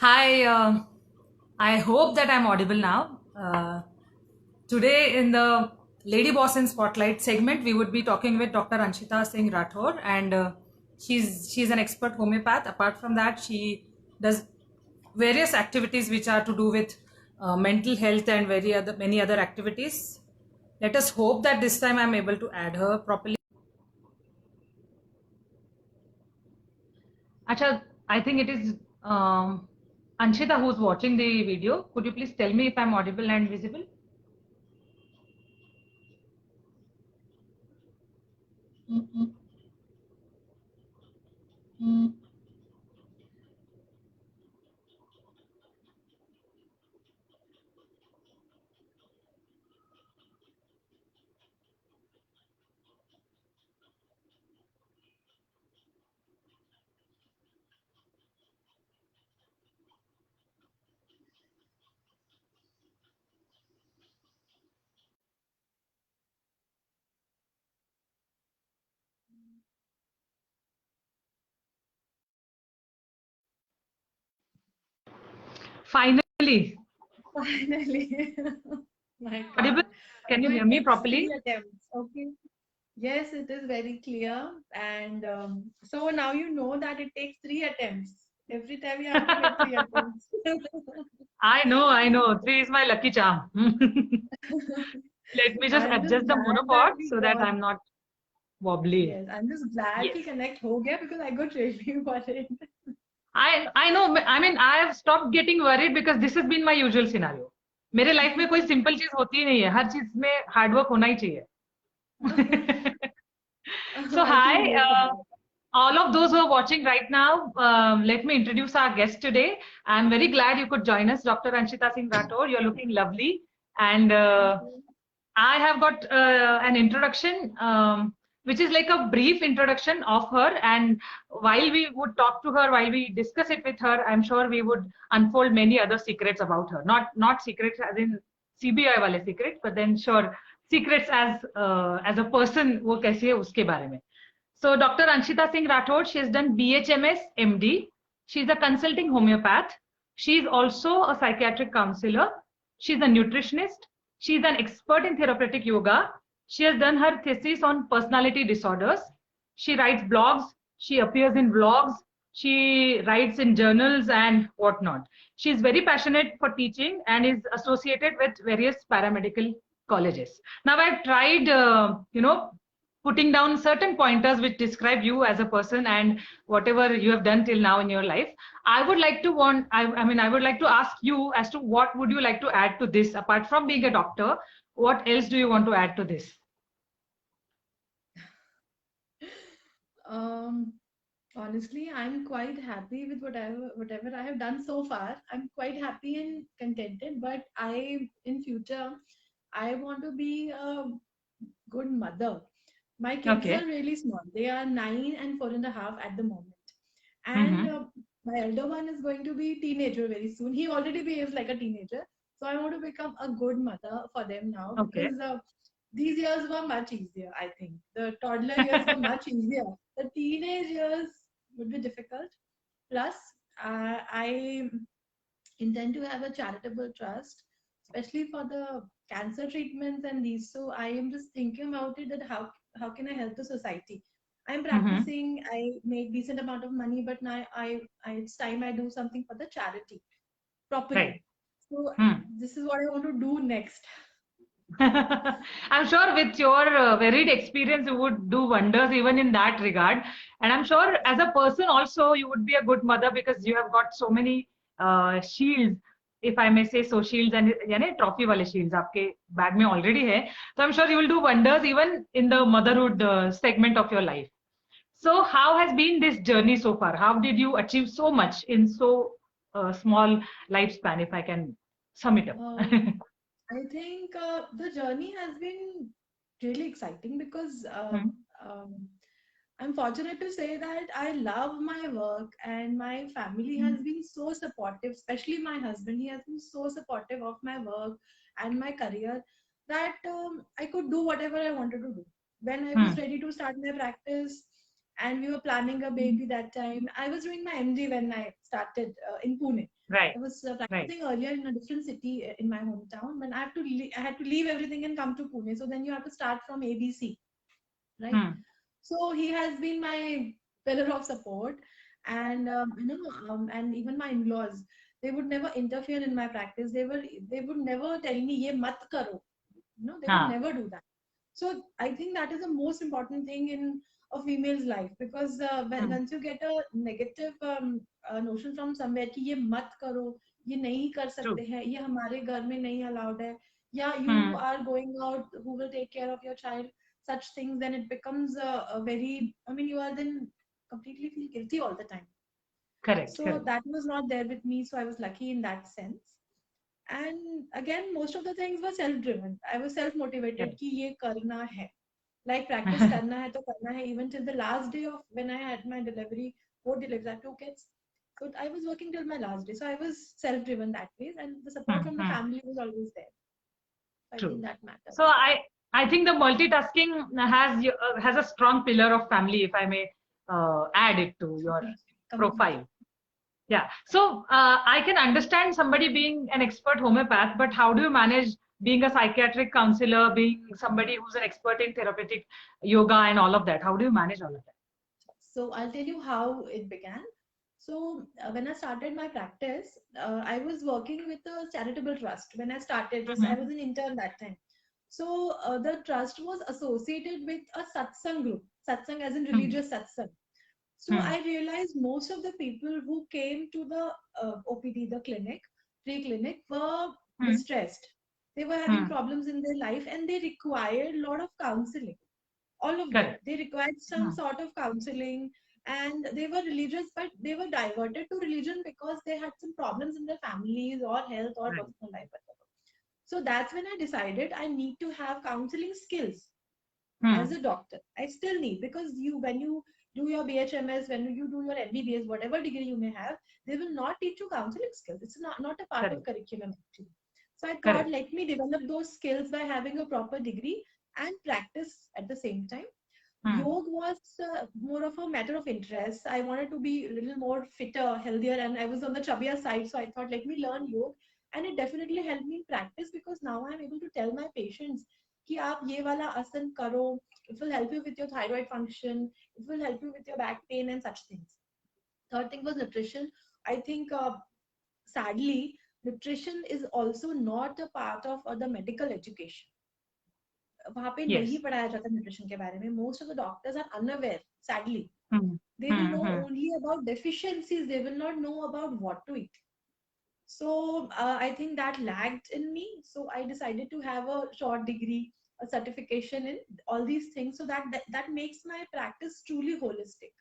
Hi, I hope that I'm audible now. Today, in the Lady Boss in Spotlight segment, we would be talking with Dr. Anshita Singh Rathore, and she's an expert homeopath. Apart from that, she does various activities which are to do with mental health and many other activities. Let us hope that this time I'm able to add her properly. Acha, I think it is Anshita who's watching the video. Could you please tell me if I'm audible and visible? Finally, Finally. My audible. God. Can you So hear it me takes properly? three attempts. Okay. Yes, it is very clear. And so now you know that it takes three attempts. Every time you have to make three attempts. I know, I know. Three is my lucky charm. Let me just I'm just adjust the glad that monopod we so that got. I'm not wobbly. Yes, I'm just glad Yes. we connect ho gaya because I got really worried. I know. I mean, I have stopped getting worried because this has been my usual scenario. मेरे life में कोई simple चीज होती ही नहीं है, हर चीज में hard work होना ही चाहिए. So I can hi, relate to that. all of those who are watching right now. Let me introduce our guest today. I'm very glad you could join us, Dr. Anshita Singh Rathore. You're looking lovely, and Thank you. I have got an introduction, which is like a brief introduction of her. And while we would talk to her, while we discuss it with her, I'm sure we would unfold many other secrets about her. Not secrets as in CBI wale secrets, but then sure secrets as a person वो कैसी है उसके बारे में. So Dr. Anshita Singh Rathod, she has done BHMS MD. She's a consulting homeopath. She's also a psychiatric counselor. She's a nutritionist. She's an expert in therapeutic yoga. She has done her thesis on personality disorders. She writes blogs. She appears in vlogs. She writes in journals and whatnot. She is very passionate for teaching and is associated with various paramedical colleges. Now I've tried, putting down certain pointers which describe you as a person and whatever you have done till now in your life. I would like to I would like to ask you as to what would you like to add to this apart from being a doctor. What else do you want to add to this? Um, Honestly, I'm quite happy with whatever I have done so far. I'm quite happy and contented, but in future, I want to be a good mother. My kids Okay. are really small. They are 9 and 4.5 at the moment. And Mm-hmm. my elder one is going to be teenager very soon. He already behaves like a teenager. So I want to become a good mother for them now Okay. because these years were much easier, I think. The toddler years were much easier. The teenage years would be difficult. Plus, I intend to have a charitable trust, especially for the cancer treatments and these. So I am just thinking about it that how can I help the society? I'm Mm-hmm. practicing. I make decent amount of money, but now it's time I do something for the charity properly. Right. So Hmm. this is what I want to do next. I'm sure with your varied experience, you would do wonders even in that regard. And I'm sure as a person also, you would be a good mother because you have got so many shields, if I may say so, shields and यानी trophy वाले shields आपके bag में already है. So I'm sure you will do wonders even in the motherhood segment of your life. So how has been this journey so far? How did you achieve so much in so small lifespan, if I can sum it up? Um, I think the journey has been really exciting because um, I'm fortunate to say that I love my work and my family has been so supportive, especially my husband. He has been so supportive of my work and my career that I could do whatever I wanted to do. When I was Hmm. ready to start my practice and we were planning a baby that time. I was doing my MD when I started in Pune. Right. I was Right. practicing earlier in a different city in my hometown. When I had to leave everything and come to Pune. So then you have to start from ABC, right? Hmm. So he has been my pillar of support, and and even my in-laws, they would never interfere in my practice. They would never tell me ye mat karo. They would हाँ. never do that. So I think that is the most important thing in a female's life, because Hmm. once you get a negative notion from somewhere कि ये मत करो, ये नहीं कर True. सकते हैं, ये हमारे घर में नहीं allowed है, या you Hmm. are going out, who will take care of your child, such things, then it becomes a very, I mean, you are then completely feel guilty all the time. Correct. So Correct. that was not there with me, so I was lucky in that sense. And again, most of the things were self driven. I was self motivated Correct. कि ये करना है, like practice करना है तो करना है, even till the last day of when I had my delivery, 4 deliveries, I had 2 kids. So I was working till my last day. So I was self driven that way, and the support Hmm. from the Hmm. family was always there. So I think True. that matters. So I think the multitasking has a strong pillar of family, if I may add it to your Completely. profile. Yeah. So I can understand somebody being an expert homeopath, but how do you manage being a psychiatric counselor, being somebody who's an expert in therapeutic yoga and all of that? How do you manage all of that? So I'll tell you how it began. So when I started my practice, I was working with a charitable trust. When I started, just I was Mhm. an intern that time. So the trust was associated with a satsang group, satsang as in Hmm. religious satsang. So Hmm. I realized most of the people who came to the OPD, the clinic, free clinic, were Hmm. distressed. They were having Hmm. problems in their life, and they required a lot of counseling. All of them. Correct. They required some Hmm. sort of counseling, and they were religious, but they were diverted to religion because they had some problems in their families or health or Right. personal life, whatever. So that's when I decided I need to have counseling skills as Hmm. a doctor. I still need, because when you do your BHMS, when you do your MBBS, whatever degree you may have, they will not teach you counseling skills. It's not a part of Correct. curriculum actually. So I thought, Correct. let me develop those skills by having a proper degree and practice at the same time. Hmm. Yoga was more of a matter of interest. I wanted to be a little more fitter, healthier, and I was on the chubbier side. So I thought, let me learn yoga, and it definitely helped me in practice, because now I'm able to tell my patients कि आप ये वाला आसन करो. It will help you with your thyroid function. It will help you with your back pain and such things. Third thing was nutrition. I think sadly, nutrition is also not a part of the medical education. वहां पे नहीं Yes. पढ़ाया जाता nutrition के बारे में. Most of the doctors are unaware, sadly. Hmm. They will Hmm. know Hmm. only about deficiencies. They will not know about what to eat. So I think that lagged in me. So I decided to have a short degree, a certification in all these things, so that makes my practice truly holistic.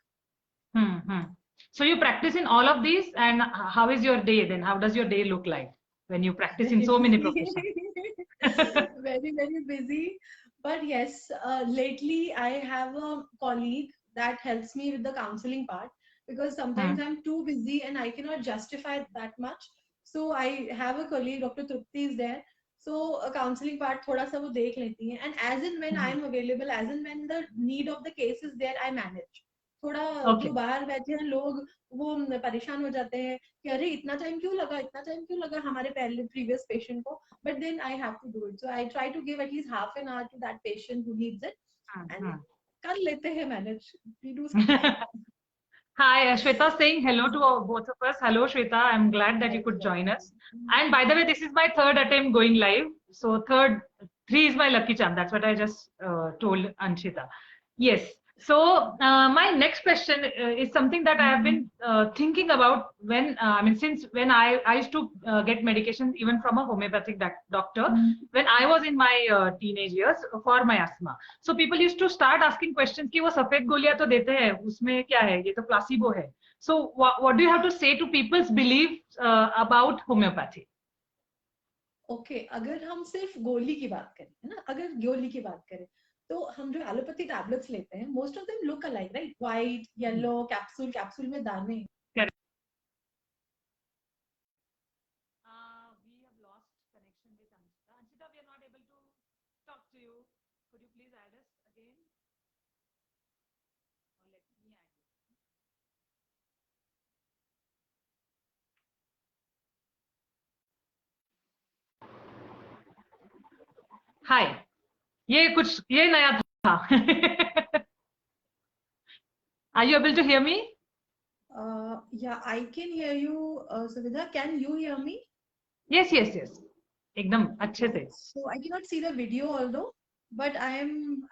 Hmm. Hmm. So you practice in all of these, and how is your day then? How does your day look like when you practice in Very so many busy. professions? Very, very busy. But yes, lately I have a colleague that helps me with the counseling part, because Hmm. sometimes I'm too busy and I cannot justify that much. So I have a colleague, Dr. Trupti is there. So a counseling part thoda sa wo dekh leti hai. And as and when I Hmm. am available, as and when the need of the case is there, I manage. थोड़ा जो Okay. बाहर बैठे हैं लोग, वो परेशान हो जाते हैं कि अरे इतना टाइम क्यों लगा हमारे पहले प्रीवियस पेशेंट को. But then I have to do it. So I try to give at least half an hour to that patient who needs it, and Hmm. कर लेते हैं manage. We do Hmm. sometimes. Hi, Shweta saying hello to both of us. Hello, Shweta. I'm glad that you Right, could right. join us. And by the way, this is my third attempt going live. So three is my lucky charm. That's what I just told Anshita. Yes. So my next question is something that I have been thinking about since when I used to get medication even from a homeopathic doctor when I was in my teenage years for my asthma. So people used to start asking questions कि वो सफेद गोलियां तो देते हैं उसमें क्या है ये तो प्लासिबो है. So what do you have to say to people's beliefs about homeopathy? Okay अगर हम सिर्फ गोली की बात करें, है ना, अगर गोली की बात करें, तो हम जो एलोपैथी टैबलेट्स लेते हैं, most of them look alike, right, white yellow capsule, capsule में दाने. Correct. We have lost connection with Anshita. Anshita, we are not able to talk to you. Could you please add us again? Or let me हाय, ये नया था. Are you able to hear me? Yeah, I can hear you, Suvidha. Can you hear me? Yes, yes, yes. एकदम अच्छे Okay. से. So I cannot see the video although, but I'm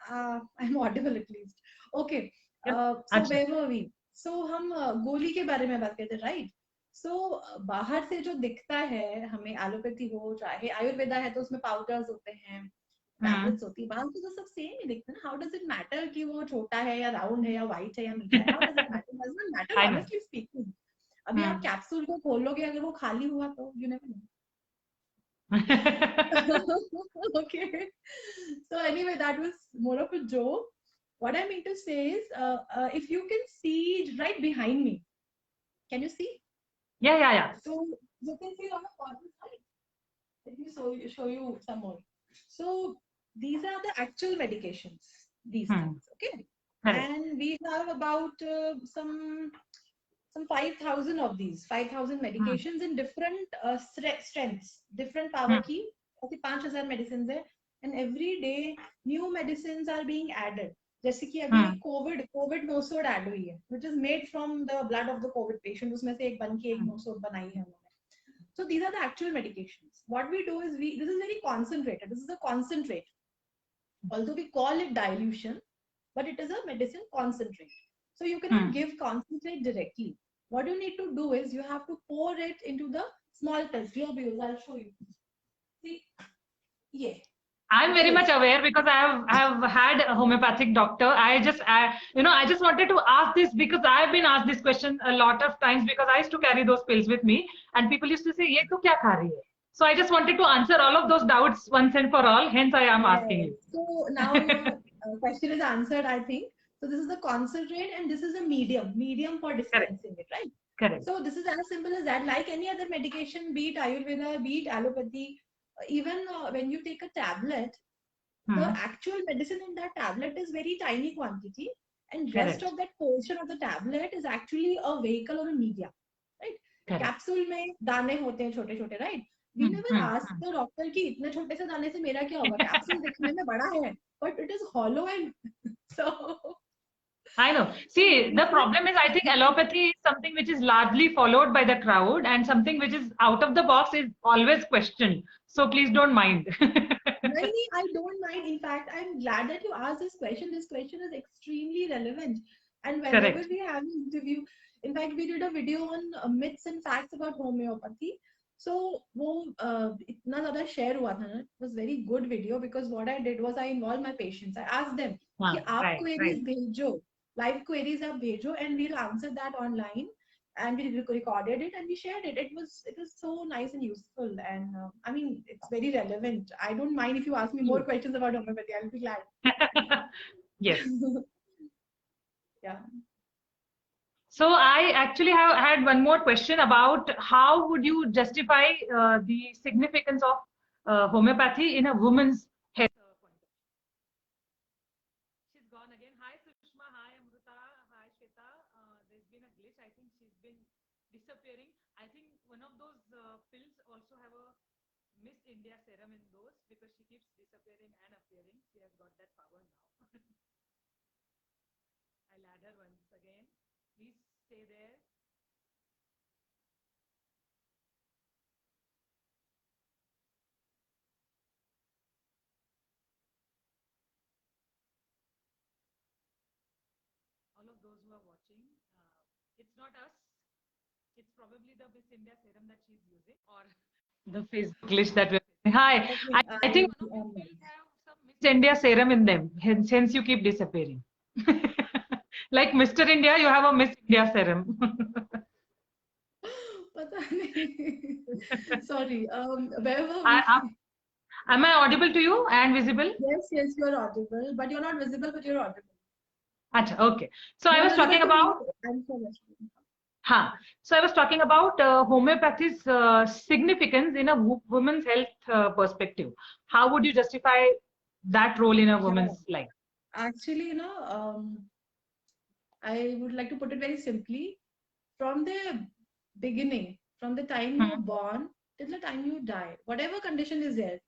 audible at least. Okay. So अच्छा. where were we? So हम गोली के बारे में बात करते हैं, right? So बाहर से जो दिखता है हमें एलोपैथी हो चाहे आयुर्वेदा है तो उसमें पाउडर्स होते हैं, टैबलेट्स होती है, बाहर से तो सब सेम ही दिखता है ना. हाउ डज इट मैटर कि वो छोटा है या राउंड है या व्हाइट है या मीठा है? How does it matter? Does not matter I know. Honestly speaking. अभी आप कैप्सूल को खोलोगे अगर वो खाली हुआ तो you never know. Okay. So anyway, that was more of a joke. What I mean to say is, if you can see right behind me, can you see? Yeah. So you can see on the corner side. Let me show you some more. So these are the actual medications. These things, okay? Correct. And we have about some 5,000 of these 5,000 medications in different strengths, different power key. ऐसे 5,000 medicines है, and every day new medicines are being added. जैसे कि अभी एक Covid nosode add हुई है, which is made from the blood of the COVID patient. उसमें से एक बन के एक नोसोड बनाई है उन्होंने. So these are the actual medications. What we do is this is very concentrated. This is a concentrate. Although we call it dilution, but it is a medicine concentrate. So you cannot give concentrate directly. What you need to do is you have to pour it into the small pills. Globules, I'll show you. See, yeah. I'm very much aware because I have had a homeopathic doctor. I just wanted to ask this because I've been asked this question a lot of times because I used to carry those pills with me and people used to say, "ये तो क्या खा रही है?" So I just wanted to answer all of those doubts once and for all. Hence, I am asking you. So now your question is answered, I think. So this is the concentrate and this is a medium for Correct. dispensing it, right? Correct. So this is as simple as that. Like any other medication, be it Ayurveda, be it allopathy, even when you take a tablet, the actual medicine in that tablet is very tiny quantity, and rest of that portion of the tablet is actually a vehicle or a media, right? Correct. Capsule में दाने होते हैं छोटे छोटे, right? We never ask the doctor कि इतने छोटे से दाने से मेरा क्या होगा? Capsule दिखने में बड़ा है, but it is hollow and so. I know. See, the problem is I think allopathy is something which is largely followed by the crowd and something which is out of the box is always questioned. So please don't mind. Really, I don't mind. In fact, I'm glad that you asked this question. This question is extremely relevant. And whenever Correct. we have an interview, in fact, we did a video on myths and facts about homeopathy. So वो इतना ज़्यादा share हुआ था ना. It was very good video because what I did was I involved my patients. I asked them कि आप queries भेजो, live queries आप भेजो, and we'll answer that online. And we recorded it and we shared it. It was so nice and useful, and I mean it's very relevant. I don't mind if you ask me more questions about homeopathy. I'll be glad. Yes. Yeah. So I actually have had one more question about how would you justify the significance of homeopathy in a woman's health point of view? She's gone again. Hi Sushma, hi Amrita, hi Shweta. There's been a glitch. I think she's been disappearing. I think one of those pills also have a Miss India serum in those because she keeps disappearing and appearing. She has got that power now. I'll add her once again. Please stay there. All of those who are watching, it's not us. It's probably the Miss India serum that she's using or the Facebook glitch that we're facing. Hi, I think one of you pills have some Miss India serum in them. Hence you keep disappearing. Like Mr. India, you have a Miss India serum. पता नहीं. Sorry. Where were we? Am I audible to you and visible? Yes, you're audible, but you're not visible, but you're audible. Achha, okay. So I was talking about. So I was talking about homeopathy's significance in a woman's health perspective. How would you justify that role in a woman's life? Actually, I would like to put it very simply. From the beginning, from the time you're born till the time you die, whatever condition is there,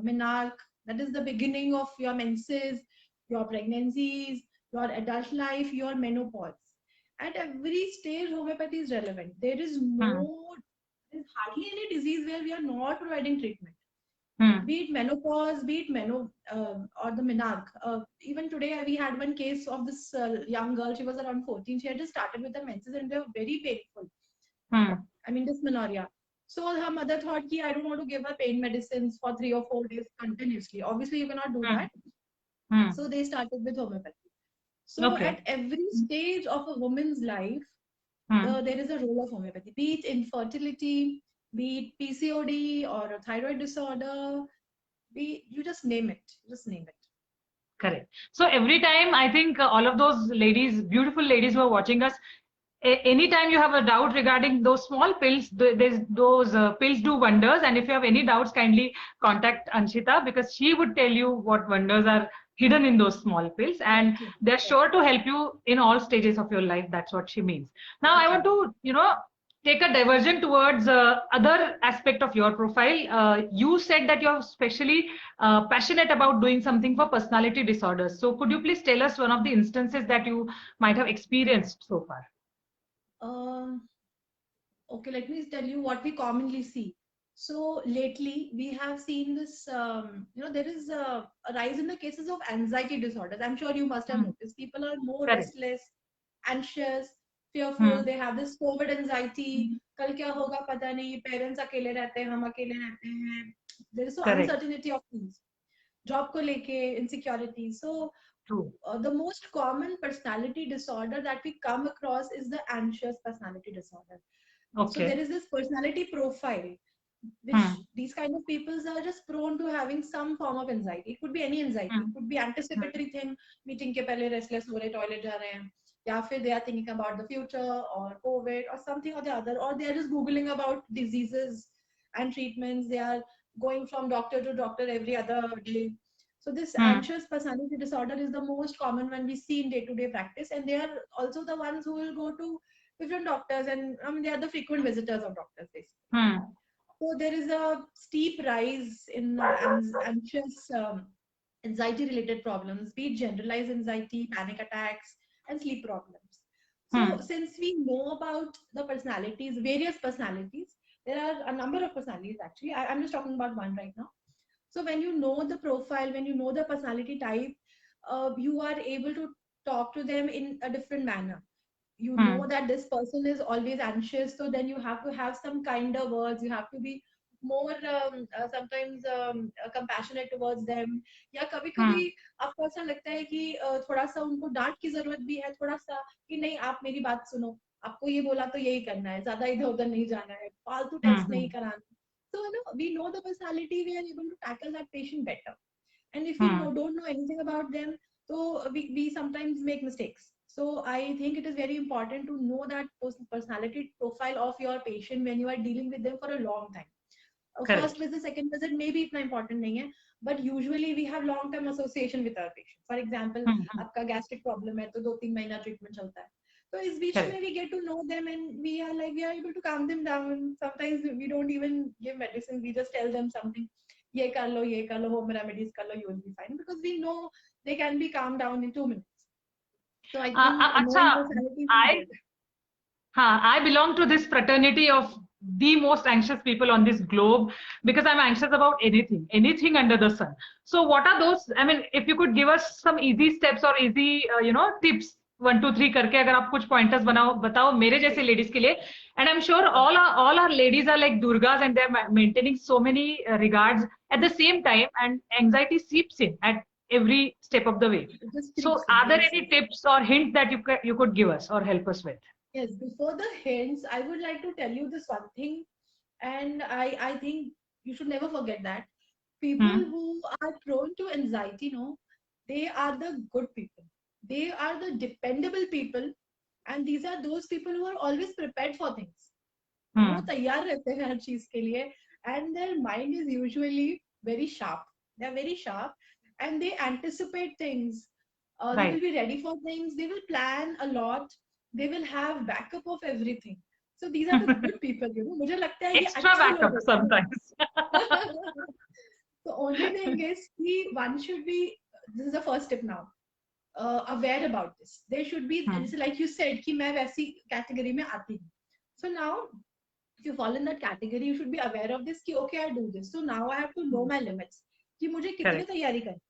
menarche, That is the beginning of your menses, your pregnancies, your adult life, your menopause. At every stage, homeopathy is relevant. Hmm. There's hardly any disease where we are not providing treatment. Hmm. Be it menopause, be it or the menarche. Even today, we had one case of this young girl. She was around 14. She had just started with the menses and they were very painful. Hmm. I mean, dysmenorrhea. So her mother thought, I don't want to give her pain medicines for 3 or 4 days continuously. Obviously, you cannot do Hmm. that. Hmm. So they started with homeopathy. So Okay. at every stage of a woman's life, Hmm. there is a role of homeopathy. Be it infertility, be it PCOD or a thyroid disorder, you just name it. Just name it. Correct. So every time, I think all of those ladies, beautiful ladies who are watching us, anytime you have a doubt regarding those small pills, those pills do wonders. And if you have any doubts, kindly contact Anshita, because she would tell you what wonders are hidden in those small pills, and Exactly. they're sure to help you in all stages of your life. That's what she means. Now, I want to, take a diversion towards other aspect of your profile. You said that you're especially passionate about doing something for personality disorders. So could you please tell us one of the instances that you might have experienced so far? Um, okay, let me tell you what we commonly see. So lately, we have seen this, there is a rise in the cases of anxiety disorders. I'm sure you must have Hmm. noticed. People are more Correct. restless, anxious, fearful. Hmm. They have this COVID anxiety. कल क्या होगा पता नहीं. Parents अकेले रहते हैं, हम अकेले रहते हैं. There is so Correct. uncertainty of things. Job को लेके insecurity. So True. the most common personality disorder that we come across is the anxious personality disorder. So there Okay. is this personality profile, which Hmm. these kind of peoples are just prone to having some form of anxiety. It could be any anxiety. Hmm. It could be Hmm. anticipatory thing, meeting के पहले restless हो रहे, toilet जा रहे हैं, या फिर they are thinking about the future or COVID or something or the other, or they are just googling about diseases and treatments. They are going from doctor to doctor every other day. So this Hmm. anxious personality disorder is the most common one we see in day-to-day practice, and they are also the ones who will go to different doctors, and they are the frequent visitors of doctors basically. Hmm. So there is a steep rise in anxious anxiety-related problems, be it generalized anxiety, panic attacks, and sleep problems. So Hmm. since we know about the personalities, various personalities, there are a number of personalities actually. I'm just talking about one right now. So when you know the profile, when you know the personality type, you are able to talk to them in a different manner. You know Hmm. that this person is always anxious, so then you have to have some kinder words. You have to be more sometimes compassionate towards them. या कभी कभी Hmm. आपको ऐसा लगता है कि थोड़ा सा उनको डांट की जरूरत भी है, थोड़ा सा कि नहीं आप मेरी बात सुनो, आपको ये बोला तो यही करना है, ज्यादा इधर उधर नहीं जाना है, फालतू Hmm. टेस्ट नहीं Hmm. कराना. So we know the personality, we are able to tackle that patient better. And if we Hmm. don't know anything about them, so we sometimes make mistakes. So I think it is very important to know that personality profile of your patient when you are dealing with them for a long time. First Correct. visit, second visit, maybe इतना important नहीं है, but usually we have long term association with our patient. For example, Hmm. Hmm. आपका gastric problem है तो 2-3 महीना treatment चलता है. So इस बीच में Correct. we get to know them, and we are able to calm them down. Sometimes we don't even give medicine. We just tell them something. ये कर लो, home remedies कर लो, you will be fine, because we know they can be calmed down in 2 minutes. So I think knowing Acha, personalities is I good. I belong to this fraternity of the most anxious people on this globe, because I'm anxious about anything under the sun. So, what are those? I mean, if you could give us some easy steps or easy, tips, 1, 2, 3 करके अगर आप कुछ pointers बताओ मेरे जैसे ladies के लिए. And I'm sure all our ladies are like Durgas, and they're maintaining so many regards at the same time, and anxiety seeps in at every step of the way. It just So, creeps in. are there Yes, any yes. tips or hints that you could give us or help us with? Yes, before the hints, I would like to tell you this one thing, and I think you should never forget that people Hmm. who are prone to anxiety, no, they are the good people. They are the dependable people, and these are those people who are always prepared for things. वो Hmm. तैयार रहते हैं हर चीज के लिए, and their mind is usually very sharp. They are very sharp, and they anticipate things. They will Right. be ready for things. They will plan a lot. They will have backup of everything. So these are the good people. मुझे लगता है ये Extra अच्छे लोग backup होते हैं. sometimes. The only thing is one should be, this is the first tip now, aware about this. There should be, like you said, कि मैं वैसी category में आती हूँ. So now, if you fall in that category, you should be aware of this कि okay, I do this. So now I have to know my limits. कि मुझे कितनी तैयारी करनी.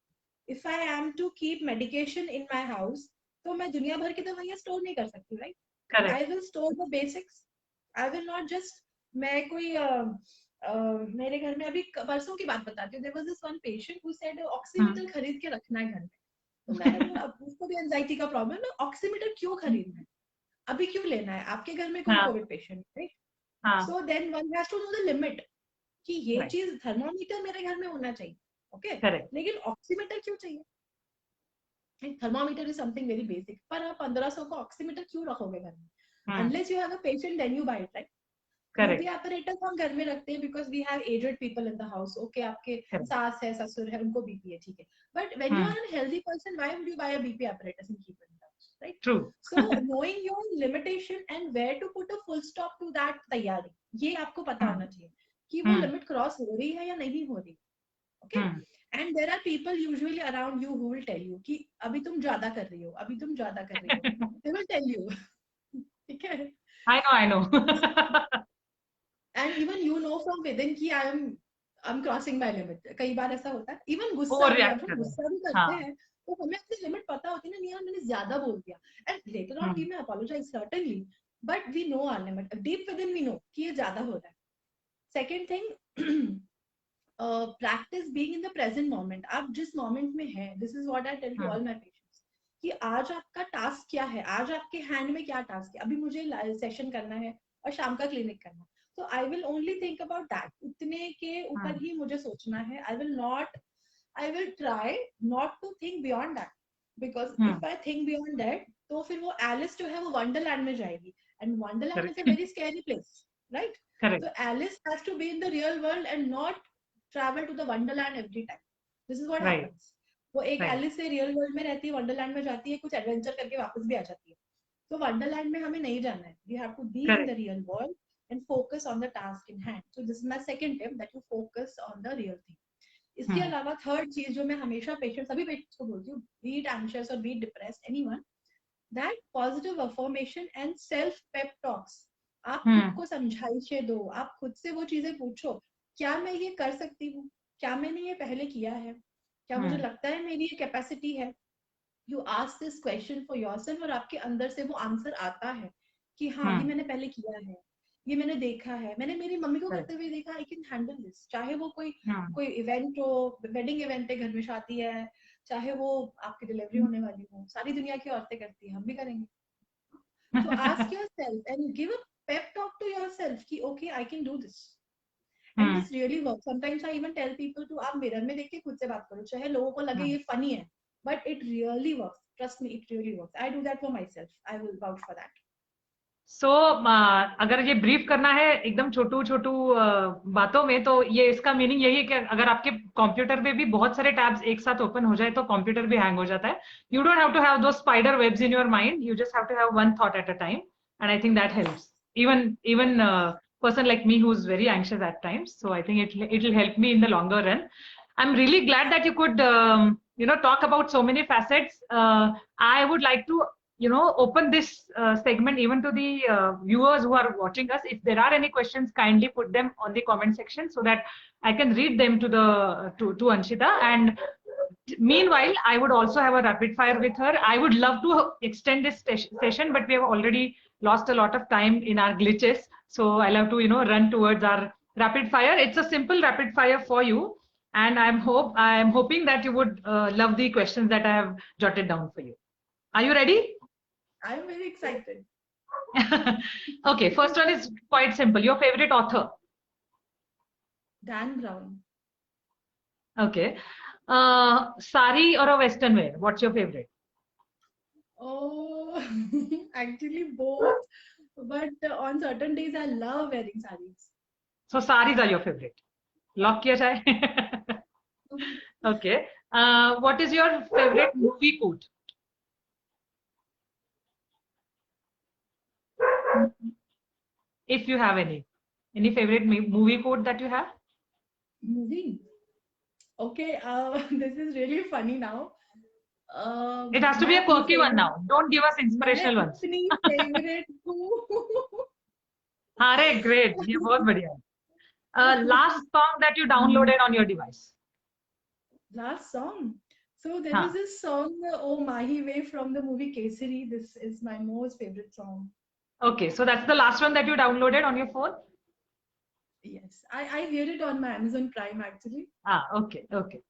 If I am to keep medication in my house, तो मैं दुनिया भर की दवाइयाँ store नहीं कर सकती, right? Correct. I will store the basics. I will not just, मैं कोई मेरे घर में अभी परसों की बात बताती हूँ. There was this one patient who said oximeter खरीद के रखना है घर में. तो मैं उसको भी एंजाइटी का प्रॉब्लम है. ऑक्सीमीटर क्यों खरीदना है, अभी क्यों लेना है, आपके घर में कोई कोविड पेशेंट है. So then one has to know the limit कि ये चीज, थर्मोमीटर मेरे घर में होना चाहिए, ओके, लेकिन ऑक्सीमीटर क्यों चाहिए. Thermometer is something very basic, पर आप 1500 का ऑक्सीमीटर क्यों रखोगे घर में? Unless you have a patient then you buy it, right. BP apparatus हम घर में रखते हैं because we have aged people in the house. Okay, आपके सास है, ससुर है, उनको बीपी है, ठीक है. But when you are an healthy person, why would you buy a BP apparatus and keep it in the house, right? True. So knowing your limitation and where to put a full stop to that तैयारी, ये आपको पता होना चाहिए कि वो limit cross हो रही है या नहीं हो रही. Okay. And there are people usually around you who will tell you कि अभी तुम ज्यादा कर रही हो, अभी तुम ज्यादा कर रही हो. They will tell you. ठीक है. I know. And even you know from within कि I'm crossing my limit. कई बार ऐसा होता है. Even गुस्सा भी करते हैं, तो हमें अपनी लिमिट पता होती है ना, नहीं यार मैंने ज्यादा बोल दिया. And later on we may apologize certainly, but we know our limit. Deep within we know कि ये ज्यादा हो रहा है. Second thing, practice being in the present moment. आप जिस moment में हैं, this is what I tell to all my patients, कि आज आपका टास्क क्या है, आज आपके हैंड में क्या टास्क है. अभी मुझे सेशन करना है और शाम का क्लिनिक करना है, so I will only think about that. उतने के ऊपर ही मुझे सोचना है. I will try not to think beyond that, because if I think beyond that, तो फिर वो Alice जो है वो Wonderland में जाएगी, and Wonderland is a very scary place, right? Correct. So Alice has to be in the real world and not travel to the Wonderland every time. This is what happens. वो एक Alice से real world में रहती है, Wonderland में जाती है, कुछ adventure करके वापस भी आ जाती है. तो Wonderland में हमें नहीं जाना है. We have to be in the real world and focus on the task in hand. So this is my second tip, that you focus on the real thing. इसके अलावा थर्ड चीज जो मैं हमेशा पेशेंट्स, सभी पेशेंट्स को बोलती हूँ, be it anxious or be it depressed, anyone, that positive affirmation and self pep talks. आप खुद को समझाइए दो, आप खुद से वो चीजें पूछो, क्या मैं ये कर सकती हूँ, क्या मैंने ये पहले किया है, क्या मुझे लगता है मेरी ये कैपेसिटी है. You ask this question for yourself और आपके अंदर से वो आंसर आता है कि हाँ, ये मैंने पहले किया है, ये मैंने देखा है, मैंने मेरी मम्मी को करते हुए देखा. I can handle this. चाहे वो कोई इवेंट हो, वेडिंग इवेंट है, घर में शादी है, चाहे वो आपकी डिलीवरी होने वाली हो, सारी दुनिया की औरतें करती हैं, हम भी करेंगे. So ask yourself and give a pep talk to yourself कि okay, I can do this. And this really works. Sometimes I even tell people to आप मिरर में देख के खुद से बात करो, चाहे लोगों को लगे ये फनी है, but it really works. Trust me, it really works. I do that for myself. I will vouch for that. So, अगर ये ब्रीफ करना है एकदम छोटू बातों में, तो ये इसका मीनिंग यही है कि अगर आपके कंप्यूटर पे भी बहुत सारे टैब्स एक साथ ओपन हो जाए तो कंप्यूटर भी हैंग हो जाता है. You don't have to have those spider webs in your mind, you just have to have one thought at a time, and I think that helps even person like me who's very anxious at times. So I think it'll help me in the longer run. I'm really glad that you could talk about so many facets. I would like to open this segment even to the viewers who are watching us. If there are any questions, kindly put them on the comment section so that I can read them to Anshita. And meanwhile, I would also have a rapid fire with her. I would love to extend this session, but we have already lost a lot of time in our glitches. So I'll have to run towards our rapid fire. It's a simple rapid fire for you, and I'm hoping that you would love the questions that I have jotted down for you. Are you ready? I'm very excited. Okay, first one is quite simple. Your favorite author? Dan Brown. Okay. Sari or a Western wear? What's your favorite? Oh, actually both. But on certain days, I love wearing saris. So saris are your favorite. Lock kiya jaye. Okay. What is your favorite movie quote? If you have any favorite movie quote that you have? Movie. Okay, this is really funny now. It has to मैं be a अपनी quirky one favorite now. Don't give us मैं inspirational ones. अपनी favorite हूँ. अरे great, ये बहुत बढ़िया है. Last song that you downloaded on your device. Last song. So there is हाँ. this song, Oh Mahi Way from the movie Kesari. This is my most favorite song. Okay, so that's the last one that you downloaded on your phone? Yes, I hear it on my Amazon Prime actually. Okay, okay.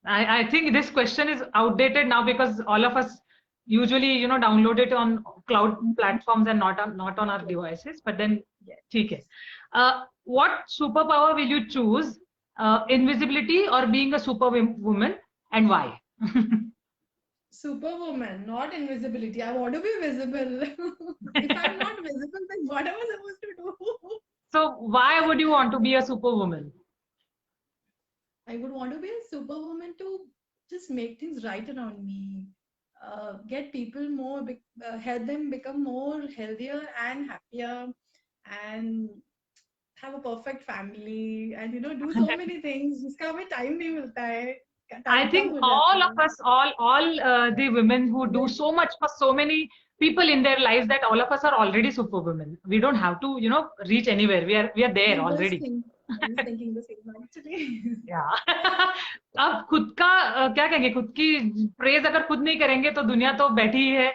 I think this question is outdated now because all of us usually, download it on cloud platforms and not on our devices. But then, Yes. ठीक है. What superpower will you choose? Invisibility or being a superwoman, and why? Superwoman, not invisibility. I want to be visible. If I'm not visible, then what am I supposed to do? So why would you want to be a superwoman? I would want to be a superwoman to just make things right around me, get people more, help them become more healthier and happier, and have a perfect family, and do so many things. जिसका हमें time नहीं मिलता है. I Time come think हो all जाता of है. us, all the women who do so much for so many people in their lives, that all of us are already superwomen. We don't have to, reach anywhere. We are there I just already. think I was thinking the same actually. Yeah. अब खुद का क्या कहेंगे, खुद की praise अगर खुद नहीं करेंगे तो दुनिया तो बैठी ही है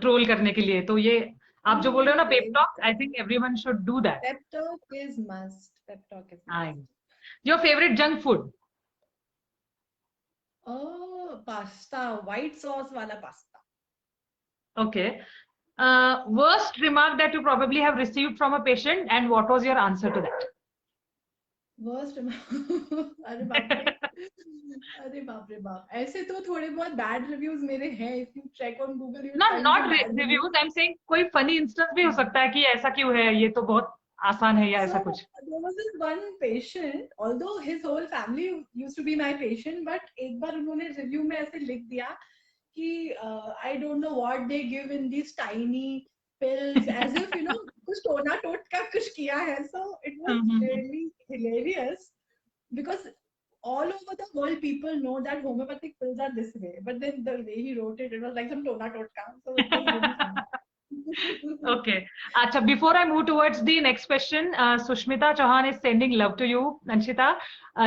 ट्रोल करने के लिए. तो ये आप जो बोल रहे हो ना, pep talk, I think everyone should do that. Pep talk is must. Pep talk is must. Your favourite junk food? Oh, pasta, white sauce wala pasta. Okay. Worst remark that you probably have received from a patient, and what was your answer to that? Worst अरे बाप रे. अरे बाप रे बाप. ऐसे तो थोड़े बहुत bad reviews मेरे हैं. If you check on Google, you will No, find not some bad reviews. reviews. I'm saying कोई funny instance भी हो सकता है कि ऐसा क्यों है, ये तो बहुत आसान है या ऐसा So कुछ. there was this one patient, although his whole family used to be my patient, but एक बार उन्होंने review में ऐसे लिख दिया कि I don't know what they give in these tiny pills, as if कुछ टोना टोट का कुछ किया है. So it was really hilarious because all over the world people know that homeopathic pills are this way, but then the way he wrote it, it was like some tona totka. So it was really funny. Okay. Acha, before I move towards the next question, Sushmita Chauhan is sending love to you, Anshita.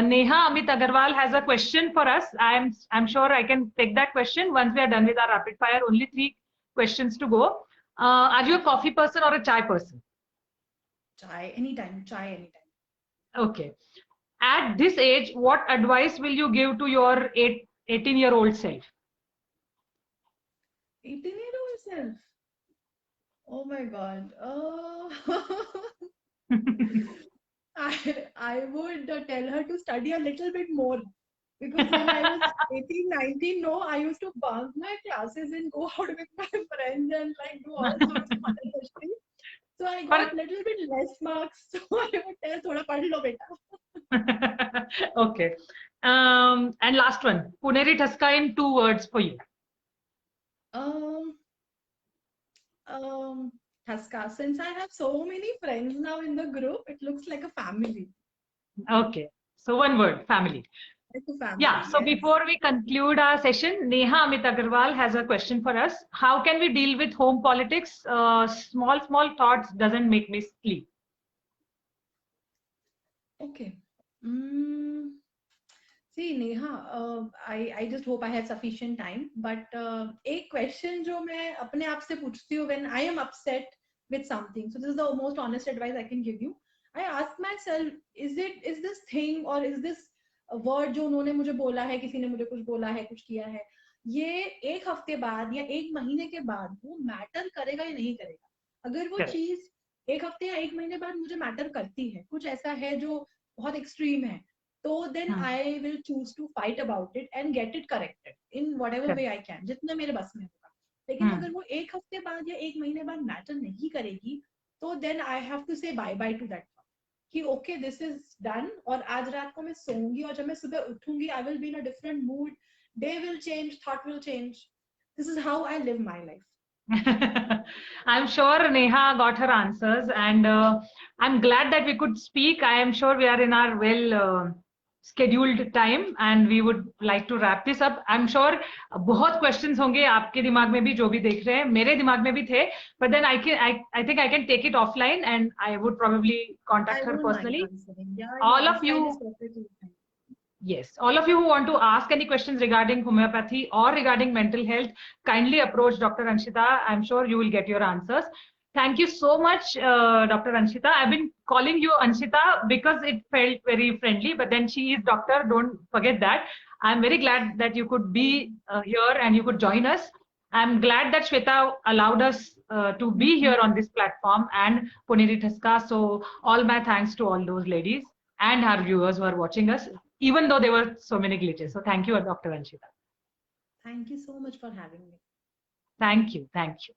Neha Amit Agarwal has a question for us. I'm sure I can take that question once we are done with our rapid fire. Only 3 questions to go. Are you a coffee person or a chai person? Chai anytime, chai anytime. Okay. At this age, what advice will you give to your 18-year-old self? 18-year-old self. Oh my god. I would tell her to study a little bit more because when I was 18, 19, no, I used to bunk my classes and go out with my friends and like do all sorts of other things. So I got little bit less marks. So I would tell thoda pad lo beta. Okay. And last one, Puneri Thaska in 2 words for you. Thaska. Since I have so many friends now in the group, it looks like a family. Okay. So 1 word, family. Like a family. Yeah. So yes. before we conclude our session, Neha Amit Agarwal has a question for us. How can we deal with home politics? Small thoughts doesn't make me sleep. Okay. See, Neha, I just hope I have sufficient time. But एक question जो मैं अपने आप से पूछती हूँ when I am upset with something. So this is the most honest advice I can give you. I ask myself, is this thing or is this word जो उन्होंने मुझे बोला है, किसी ने मुझे कुछ बोला है, कुछ किया है, ये एक हफ्ते बाद या एक महीने के बाद वो मैटर करेगा या नहीं करेगा? अगर वो चीज एक हफ्ते या एक महीने बाद मुझे मैटर करती है, कुछ ऐसा है जो बहुत एक्सट्रीम है, तो then I will choose to fight about it and get it corrected in whatever way I can, जितने मेरे बस में होगा. लेकिन अगर वो एक हफ्ते बाद या एक महीने बाद मैटर नहीं करेगी, तो then I have to say bye bye to that thought कि okay this is done. और आज रात को मैं सोऊंगी और जब मैं सुबह उठूंगी I will be in a different mood, day will change, thought will change. This is how I live my life. I'm sure Neha got her answers, and I'm glad that we could speak. I am sure we are in our scheduled time and we would like to wrap this up. I'm sure बहुत questions होंगे आपके दिमाग में भी जो भी देख रहे हैं, मेरे दिमाग में भी थे, but then I think I can take it offline and I would probably contact her personally. All of you, yes, all of you who want to ask any questions regarding homeopathy or regarding mental health, kindly approach Dr. Anshita. I'm sure you will get your answers. Thank you so much, Dr. Anshita. I've been calling you Anshita because it felt very friendly, but then she is doctor. Don't forget that. I'm very glad that you could be here and you could join us. I'm glad that Shweta allowed us to be here on this platform, and Puneri Thaska. So all my thanks to all those ladies and our viewers who are watching us, even though there were so many glitches. So thank you, Dr. Anshita. Thank you so much for having me. Thank you. Thank you.